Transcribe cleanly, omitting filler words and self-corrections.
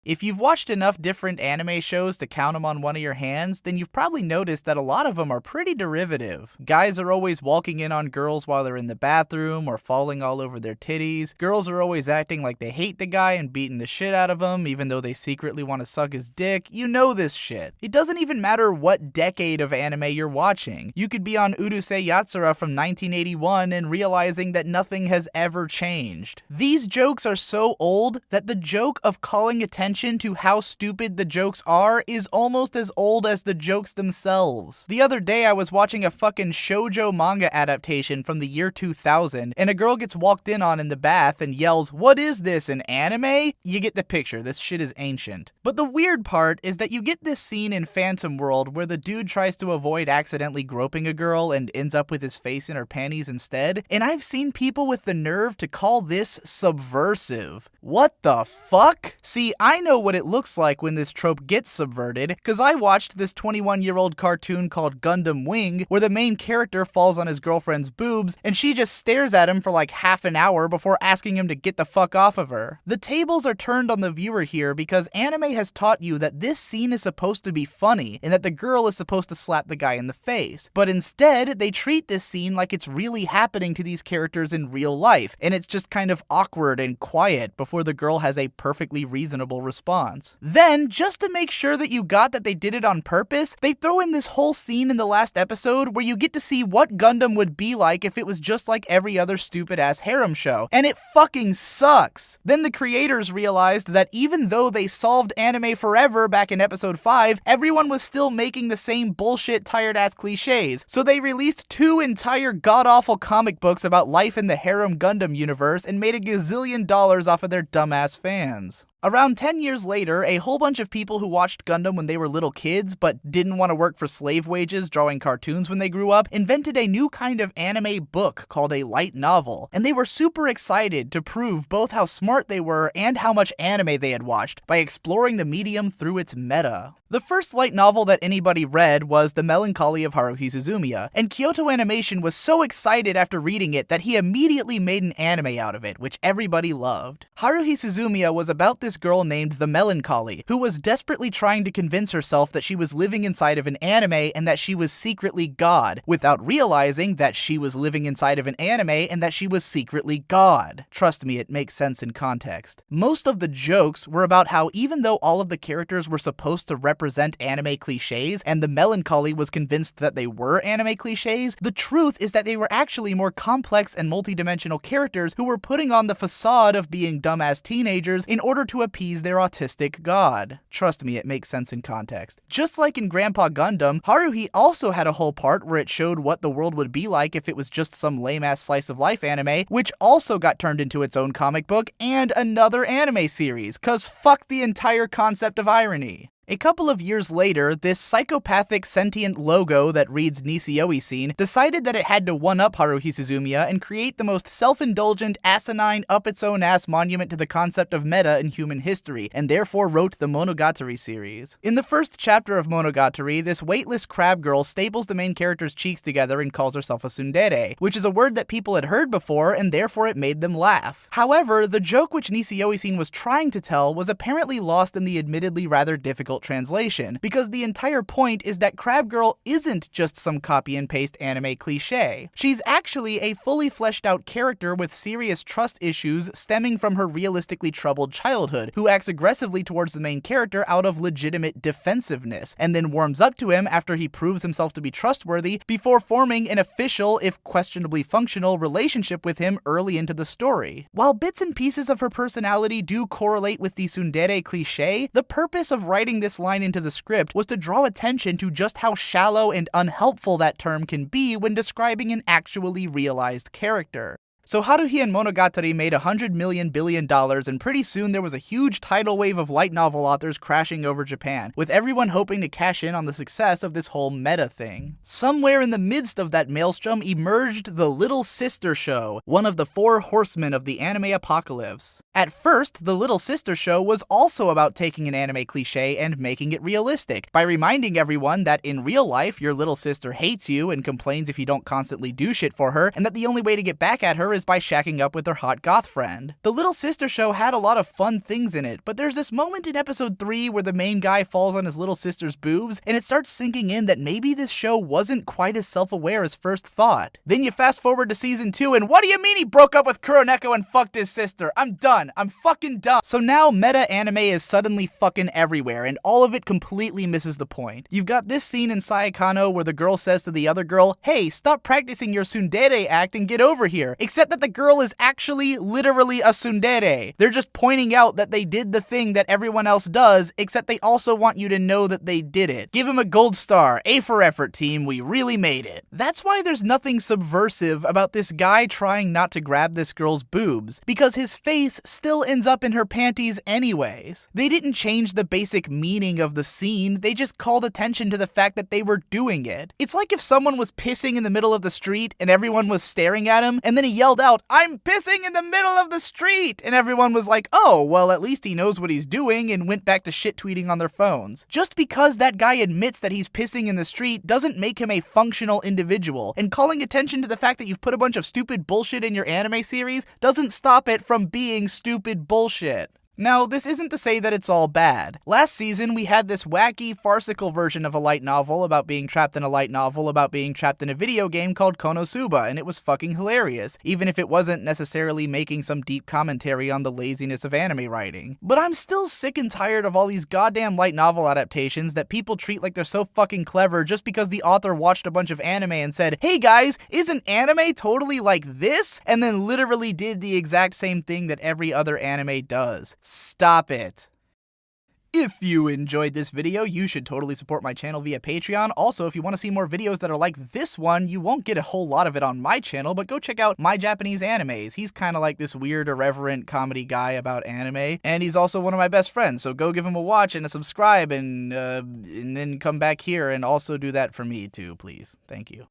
If you've watched enough different anime shows to count them on one of your hands, then you've probably noticed that a lot of them are pretty derivative. Guys are always walking in on girls while they're in the bathroom or falling all over their titties. Girls are always acting like they hate the guy and beating the shit out of him, even though they secretly want to suck his dick. You know this shit. It doesn't even matter what decade of anime you're watching. You could be on Urusei Yatsura from 1981 and realizing that nothing has ever changed. These jokes are so old that the joke of calling attention to how stupid the jokes are is almost as old as the jokes themselves. The other day I was watching a fucking shoujo manga adaptation from the year 2000, and a girl gets walked in on in the bath and yells, "What is this, an anime?" You get the picture, this shit is ancient. But the weird part is that you get this scene in Phantom World where the dude tries to avoid accidentally groping a girl and ends up with his face in her panties instead, and I've seen people with the nerve to call this subversive. What the fuck? See, I know what it looks like when this trope gets subverted, cause I watched this 21-year-old cartoon called Gundam Wing, where the main character falls on his girlfriend's boobs, and she just stares at him for like half an hour before asking him to get the fuck off of her. The tables are turned on the viewer here because anime has taught you that this scene is supposed to be funny, and that the girl is supposed to slap the guy in the face. But instead, they treat this scene like it's really happening to these characters in real life, and it's just kind of awkward and quiet before the girl has a perfectly reasonable response. Then, just to make sure that you got that they did it on purpose, they throw in this whole scene in the last episode where you get to see what Gundam would be like if it was just like every other stupid-ass harem show, and it fucking sucks! Then the creators realized that even though they solved anime forever back in episode 5, everyone was still making the same bullshit tired-ass cliches, so they released 2 entire god-awful comic books about life in the harem Gundam universe and made a gazillion dollars off of their dumbass fans. Around 10 years later, a whole bunch of people who watched Gundam when they were little kids but didn't want to work for slave wages drawing cartoons when they grew up invented a new kind of anime book called a light novel, and they were super excited to prove both how smart they were and how much anime they had watched by exploring the medium through its meta. The first light novel that anybody read was The Melancholy of Haruhi Suzumiya, and Kyoto Animation was so excited after reading it that he immediately made an anime out of it, which everybody loved. Haruhi Suzumiya was about this girl named the Melancholy, who was desperately trying to convince herself that she was living inside of an anime and that she was secretly God, without realizing that she was living inside of an anime and that she was secretly God. Trust me, it makes sense in context. Most of the jokes were about how even though all of the characters were supposed to represent anime cliches, and the Melancholy was convinced that they were anime cliches, the truth is that they were actually more complex and multidimensional characters who were putting on the facade of being dumbass teenagers in order to appease their autistic god. Trust me, it makes sense in context. Just like in Grandpa Gundam, Haruhi also had a whole part where it showed what the world would be like if it was just some lame-ass slice of life anime, which also got turned into its own comic book and another anime series, cause fuck the entire concept of irony. A couple of years later, this psychopathic sentient logo that reads Nisio Scene decided that it had to one-up Haruhi Suzumiya and create the most self-indulgent, asinine, up-its-own-ass monument to the concept of meta in human history, and therefore wrote the Monogatari series. In the first chapter of Monogatari, this weightless crab girl staples the main character's cheeks together and calls herself a tsundere, which is a word that people had heard before, and therefore it made them laugh. However, the joke which Nisio Scene was trying to tell was apparently lost in the admittedly rather difficult translation, because the entire point is that Crab Girl isn't just some copy and paste anime cliche. She's actually a fully fleshed out character with serious trust issues stemming from her realistically troubled childhood, who acts aggressively towards the main character out of legitimate defensiveness, and then warms up to him after he proves himself to be trustworthy before forming an official, if questionably functional, relationship with him early into the story. While bits and pieces of her personality do correlate with the tsundere cliche, the purpose of writing this line into the script was to draw attention to just how shallow and unhelpful that term can be when describing an actually realized character. So Haruhi and Monogatari made $100 million billion, and pretty soon there was a huge tidal wave of light novel authors crashing over Japan, with everyone hoping to cash in on the success of this whole meta thing. Somewhere in the midst of that maelstrom emerged the Little Sister Show, one of the 4 horsemen of the anime apocalypse. At first, the Little Sister Show was also about taking an anime cliche and making it realistic, by reminding everyone that in real life your little sister hates you and complains if you don't constantly do shit for her, and that the only way to get back at her her is by shacking up with her hot goth friend. The Little Sister show had a lot of fun things in it, but there's this moment in episode 3 where the main guy falls on his little sister's boobs, and it starts sinking in that maybe this show wasn't quite as self-aware as first thought. Then you fast forward to season 2, and what do you mean he broke up with Kuroneko and fucked his sister? I'm done. I'm fucking done. So now meta anime is suddenly fucking everywhere, and all of it completely misses the point. You've got this scene in Saekano where the girl says to the other girl, hey, stop practicing your tsundere act and get over here. Except that the girl is actually literally a tsundere. They're just pointing out that they did the thing that everyone else does, except they also want you to know that they did it. Give him a gold star. A for effort, team. We really made it. That's why there's nothing subversive about this guy trying not to grab this girl's boobs, because his face still ends up in her panties anyways. They didn't change the basic meaning of the scene, they just called attention to the fact that they were doing it. It's like if someone was pissing in the middle of the street and everyone was staring at him, and then he yelled out, I'm pissing in the middle of the street! And everyone was like, oh, well at least he knows what he's doing, and went back to shit tweeting on their phones. Just because that guy admits that he's pissing in the street doesn't make him a functional individual, and calling attention to the fact that you've put a bunch of stupid bullshit in your anime series doesn't stop it from being stupid bullshit. Now, this isn't to say that it's all bad. Last season, we had this wacky, farcical version of a light novel about being trapped in a light novel about being trapped in a video game called Konosuba, and it was fucking hilarious, even if it wasn't necessarily making some deep commentary on the laziness of anime writing. But I'm still sick and tired of all these goddamn light novel adaptations that people treat like they're so fucking clever just because the author watched a bunch of anime and said, hey guys, isn't anime totally like this? And then literally did the exact same thing that every other anime does. Stop it. If you enjoyed this video, you should totally support my channel via Patreon. Also, if you want to see more videos that are like this one, you won't get a whole lot of it on my channel, but go check out My Japanese Animes. He's kind of like this weird, irreverent comedy guy about anime, and he's also one of my best friends, so go give him a watch and a subscribe, and then come back here and also do that for me too, please. Thank you.